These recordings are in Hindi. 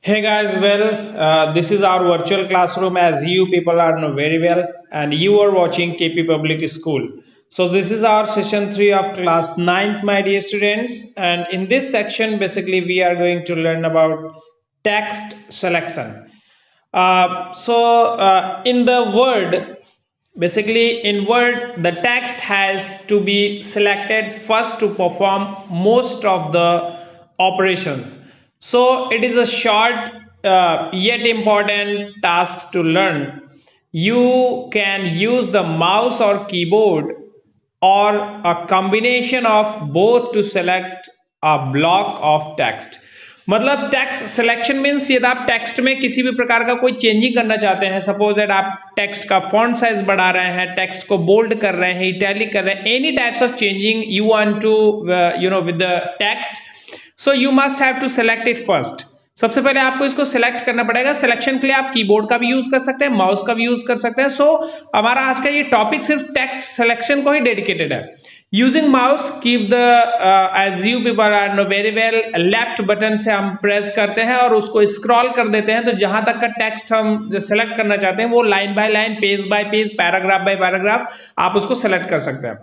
Hey guys, this is our virtual classroom as you people are know very well, and you are watching KP Public School. So this is our session 3 of class ninth, my dear students, and in this section, basically we are going to learn about text selection. In the word, basically in word, the text has to be selected first to perform most of the operations. So it is a short yet important task to learn. You can use the mouse or keyboard or a combination of both to select a block of text. मतलब टेक्स्ट सिलेक्शन मीन्स यदि आप टेक्स्ट में किसी भी प्रकार का कोई चेंजिंग करना चाहते हैं, सपोज दैट आप टेक्स्ट का फॉन्ट साइज बढ़ा रहे हैं, टेक्स्ट को बोल्ड कर रहे हैं, इटैलिक कर रहे हैं, any types of changing you want to with the text, so you must have to select it first. सबसे पहले आपको इसको सिलेक्ट करना पड़ेगा. सिलेक्शन के लिए आप कीबोर्ड का भी यूज कर सकते हैं, माउस का भी यूज कर सकते हैं. हमारा आज का ये टॉपिक सिर्फ टेक्स्ट सिलेक्शन को ही डेडिकेटेड है. Using mouse keep the as you people are know very well, left button से हम प्रेस करते हैं और उसको स्क्रॉल कर देते हैं, तो जहां तक का टेक्स्ट हम सेलेक्ट करना चाहते हैं वो line by line, page by page, paragraph by paragraph आप उसको सेलेक्ट कर सकते हैं.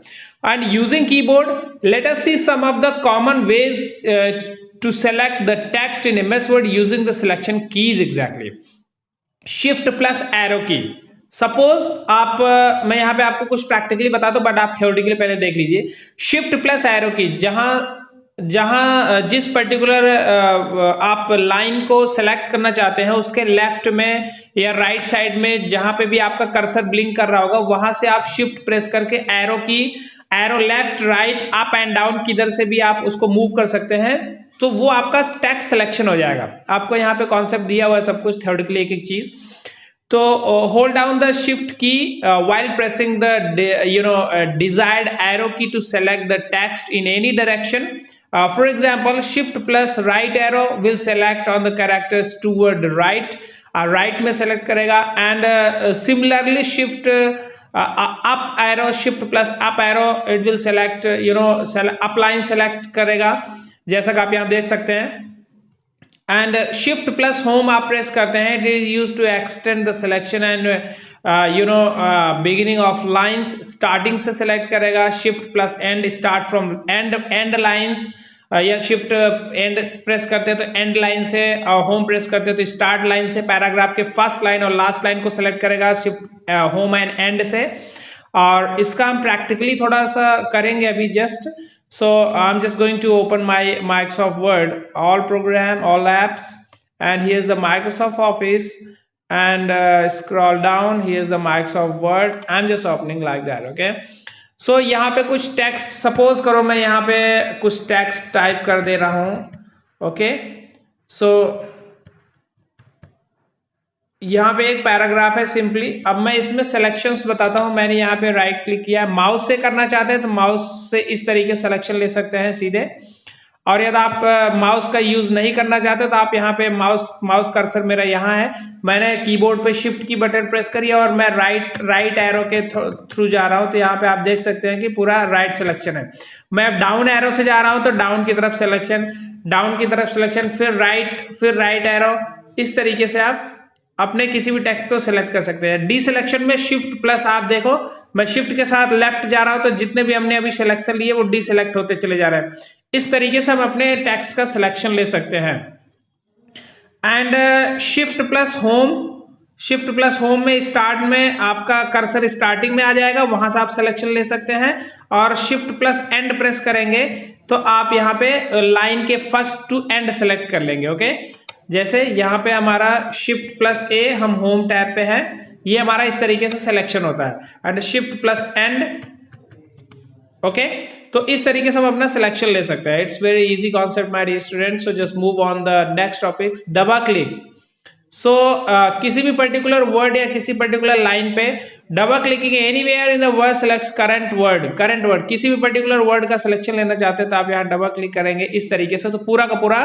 And using keyboard, let us see some of the common ways to select the text in MS Word using the selection keys exactly. Shift plus arrow key. Suppose आप मैं यहाँ पे आपको कुछ प्रैक्टिकली बता दूं, बट आप थ्योरेटिकली पहले देख लीजिए. शिफ्ट प्लस एरो की, जहां जिस पर्टिकुलर आप लाइन को सेलेक्ट करना चाहते हैं उसके लेफ्ट में या राइट साइड में जहां पे भी आपका कर्सर ब्लिंक कर रहा होगा, वहां से आप शिफ्ट प्रेस करके arrow left right up and down किधर से भी आप उसको मूव कर सकते हैं, तो वो आपका टेक्स्ट सिलेक्शन हो जाएगा. आपको यहाँ पे कॉन्सेप्ट दिया हुआ है सब कुछ थ्योरेटिकली एक एक चीज. तो होल्ड डाउन द शिफ्ट की while pressing the desired arrow key to select the text in any direction. For example, shift plus right arrow will select on the characters toward the right. Right में select करेगा, and similarly shift up arrow, shift plus up arrow, it will select up line select करेगा, जैसा कि आप यहाँ देख सकते हैं. एंड शिफ्ट प्लस होम आप प्रेस करते हैं, it is use to extend the selection and beginning of lines, starting से सेलेक्ट करेगा. Shift plus end start from end lines, या शिफ्ट एंड प्रेस करते हैं तो एंड लाइन से, होम प्रेस करते हैं तो स्टार्ट लाइन से पैराग्राफ के फर्स्ट लाइन और लास्ट लाइन को सेलेक्ट करेगा शिफ्ट होम एंड एंड से. और इसका हम प्रैक्टिकली थोड़ा सा करेंगे अभी just. So I'm just going to open my Microsoft Word, all program, all apps, and here's the Microsoft Office, and scroll down, here's the Microsoft Word. I'm just opening like that, okay? So यहाँ पे कुछ टेक्स्ट, सपोज करो मैं यहाँ पे कुछ टेक्स्ट टाइप कर दे रहा हूँ, okay? So यहाँ पे एक पैराग्राफ है सिंपली. अब मैं इसमें सिलेक्शंस बताता हूं. मैंने यहाँ पे राइट क्लिक किया, माउस से करना चाहते हैं तो माउस से इस तरीके से सिलेक्शन ले सकते हैं सीधे. और यदि आप माउस का यूज नहीं करना चाहते तो आप यहाँ पे माउस कर्सर मेरा यहाँ है, मैंने कीबोर्ड पे शिफ्ट की बटन प्रेस करी और मैं राइट एरो के थ्रू जा रहा हूँ, तो यहाँ पे आप देख सकते हैं कि पूरा राइट सिलेक्शन है. मैं डाउन एरो से जा रहा हूँ तो डाउन की तरफ सिलेक्शन, फिर राइट एरो. इस तरीके से आप अपने किसी भी टेक्स्ट को सिलेक्ट कर सकते हैं. डी सिलेक्शन में शिफ्ट प्लस, आप देखो मैं शिफ्ट के साथ लेफ्ट जा रहा हूं तो जितने भी हमने अभी सिलेक्शन लिए वो डी सिलेक्ट होते चले जा रहे हैं. इस तरीके से हम अपने टेक्स्ट का सिलेक्शन ले सकते हैं. एंड शिफ्ट प्लस होम में स्टार्ट में आपका कर्सर स्टार्टिंग में आ जाएगा, वहां से आप सिलेक्शन ले सकते हैं. और शिफ्ट प्लस एंड प्रेस करेंगे तो आप यहाँ पे लाइन के फर्स्ट टू एंड सेलेक्ट कर लेंगे, ओके? जैसे यहाँ पे हमारा शिफ्ट प्लस ए, हम होम टैब पे है, ये हमारा इस तरीके से सिलेक्शन होता है. And shift plus and, okay? तो इस तरीके से हम अपना सिलेक्शन ले सकते हैं. It's very easy concept my dear students. So just move on the next topics. Double click. So किसी भी पर्टिकुलर वर्ड या किसी पर्टिकुलर लाइन पे double clicking anywhere in the word selects current word. किसी भी पर्टिकुलर वर्ड का सिलेक्शन लेना चाहते हैं तो आप यहाँ डबल क्लिक करेंगे इस तरीके से, तो पूरा का पूरा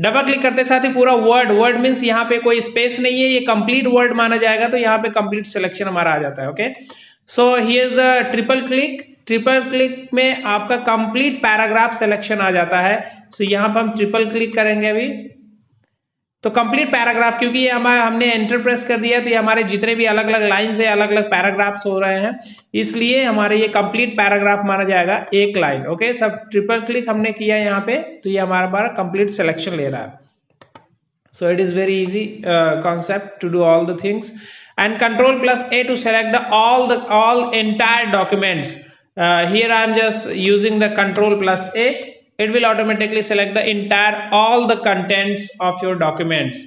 डबल क्लिक करते के साथ ही पूरा वर्ड मींस यहाँ पे कोई स्पेस नहीं है, ये कंप्लीट वर्ड माना जाएगा, तो यहाँ पे कंप्लीट सिलेक्शन हमारा आ जाता है, okay? So here is the triple click में आपका कंप्लीट पैराग्राफ सिलेक्शन आ जाता है. सो यहाँ पर हम ट्रिपल क्लिक करेंगे अभी. तो कंप्लीट पैराग्राफ, क्योंकि ये हमने एंटर प्रेस कर दिया तो ये हमारे जितने भी अलग अलग लाइन से अलग अलग पैराग्राफ्स हो रहे हैं, इसलिए हमारे ये कंप्लीट पैराग्राफ माना जाएगा एक लाइन। ओके, सब ट्रिपल क्लिक हमने किया यहाँ पे तो ये हमारा कंप्लीट सिलेक्शन ले रहा है। So it is very easy concept to do all the things, and control plus A to select all entire documents. Here I am just using the control plus A. It will automatically select the entire all the contents of your documents.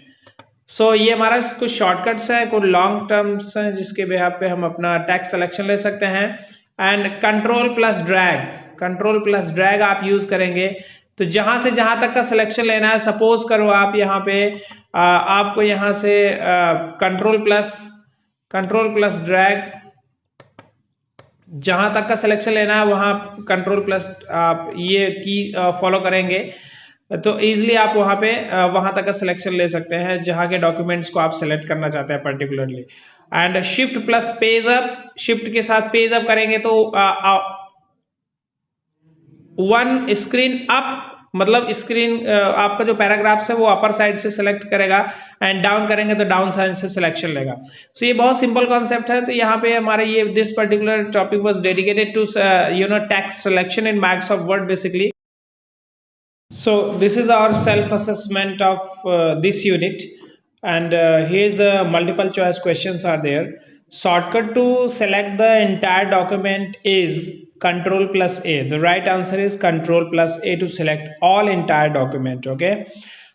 So ये हमारा कुछ शॉर्टकट्स है, कुछ लॉन्ग टर्म्स हैं जिसके बेहाफ पे हम अपना टेक्स्ट सिलेक्शन ले सकते हैं। एंड कंट्रोल प्लस ड्रैग आप यूज करेंगे तो जहां से जहां तक का सिलेक्शन लेना है, सपोज करो आप यहाँ पे आपको यहाँ से कंट्रोल प्लस ड्रैग जहां तक का सिलेक्शन लेना है वहां कंट्रोल प्लस आप ये की फॉलो करेंगे तो इजीली आप वहां पे वहां तक का सिलेक्शन ले सकते हैं जहां के डॉक्यूमेंट्स को आप सेलेक्ट करना चाहते हैं particularly. And shift plus page up, shift के साथ पेज अप करेंगे तो वन स्क्रीन अप, मतलब स्क्रीन आपका जो पैराग्राफ्स है वो अपर साइड से सिलेक्ट करेगा, एंड डाउन करेंगे तो डाउन साइड से सिलेक्शन लेगा। सो ये बहुत सिंपल कॉन्सेप्ट है। तो यहाँ पे हमारे ये this particular topic was dedicated to text selection in Microsoft Word basically. So this is our self-assessment of this unit, and here's the multiple choice questions are there. Shortcut to select the entire document is Control plus A. The right answer is Control plus A to select all entire document. Okay,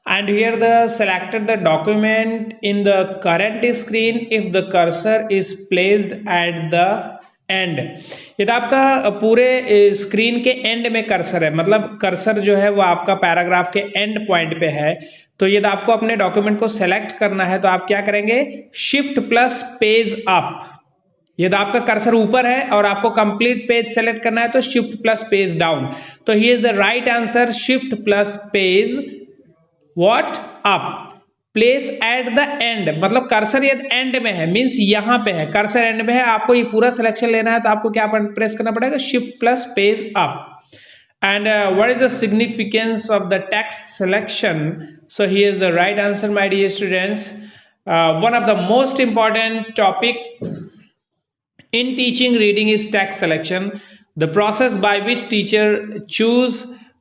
and here the selected the document in the current screen if the cursor is placed at the and. ये तो आपका पूरे स्क्रीन के एंड में कर्सर है, मतलब कर्सर जो है वो आपका पैराग्राफ के एंड पॉइंट पे है। तो ये तो आपको अपने डॉक्यूमेंट को सेलेक्ट करना है तो आप क्या करेंगे, शिफ्ट प्लस पेज अप। ये तो आपका कर्सर ऊपर है और आपको कंप्लीट पेज सेलेक्ट करना है तो शिफ्ट प्लस पेज डाउन। तो he is the right answer, shift plus page what up. Place at the end, मतलब कर्सर ये एंड में है, मींस यहां पे है, कर्सर एंड में है, आपको ये पूरा सिलेक्शन लेना है तो आपको क्या प्रेस करना पड़ेगा, shift plus page up. And what is the significance of the text selection? So here is the right answer my dear students. One of the most important topics in teaching reading is text selection, the process by which teacher choose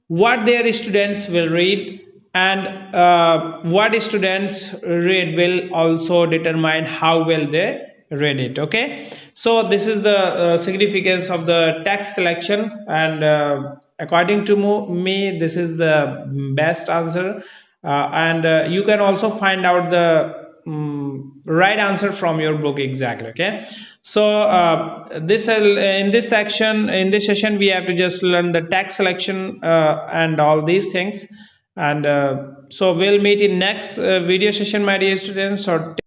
what their students will read, and what students read will also determine how well they read it. Okay, so this is the significance of the text selection, and according to me this is the best answer, and you can also find out the right answer from your book exactly. Okay, so in this session we have to just learn the text selection and all these things, and so we'll meet in next video session my dear students. Or